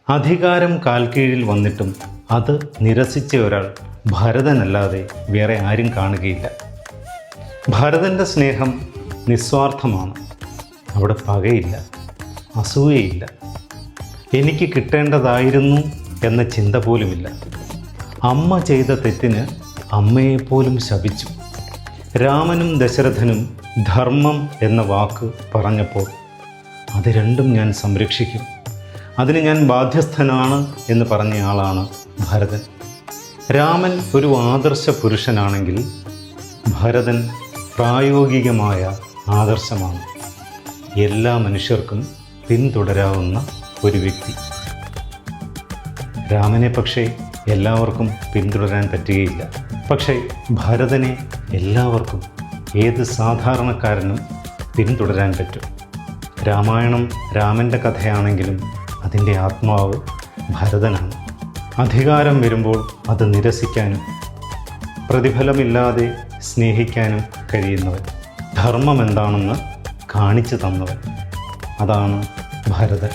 അധികാരം കാൽക്കീഴിൽ വന്നിട്ടും അത് നിരസിച്ച ഒരാൾ ഭരതനല്ലാതെ വേറെ ആരും കാണുകയില്ല. ഭരതൻ്റെ സ്നേഹം നിസ്വാർത്ഥമാണ്. അവിടെ പകയില്ല, അസൂയയില്ല, എനിക്ക് കിട്ടേണ്ടതായിരുന്നു എന്ന ചിന്ത പോലുമില്ല. അമ്മ ചെയ്ത തെറ്റിന് അമ്മയെപ്പോലും ശപിച്ചു. രാമനും ദശരഥനും ധർമ്മം എന്ന വാക്ക് പറഞ്ഞപ്പോൾ അത് രണ്ടും ഞാൻ സംരക്ഷിക്കും, അതിന് ഞാൻ ബാധ്യസ്ഥനാണ് എന്ന് പറഞ്ഞ ആളാണ് ഭരതൻ. രാമൻ ഒരു ആദർശ പുരുഷനാണെങ്കിൽ ഭരതൻ പ്രായോഗികമായ ആദർശമാണ്. എല്ലാ മനുഷ്യർക്കും പിന്തുടരാവുന്ന ഒരു വ്യക്തി. രാമനെ പക്ഷേ എല്ലാവർക്കും പിന്തുടരാൻ പറ്റുകയില്ല. പക്ഷേ ഭരതനെ എല്ലാവർക്കും, ഏത് സാധാരണക്കാരനും പിന്തുടരാൻ പറ്റും. രാമായണം രാമൻ്റെ കഥയാണെങ്കിലും അതിൻ്റെ ആത്മാവ് ഭരതനാണ്. അധികാരം വരുമ്പോൾ അത് നിരസിക്കാനും പ്രതിഫലമില്ലാതെ സ്നേഹിക്കാനും കഴിയുന്നവൻ, ധർമ്മം എന്താണെന്ന് കാണിച്ചു തന്നവൻ, അതാണ് ഭരതൻ.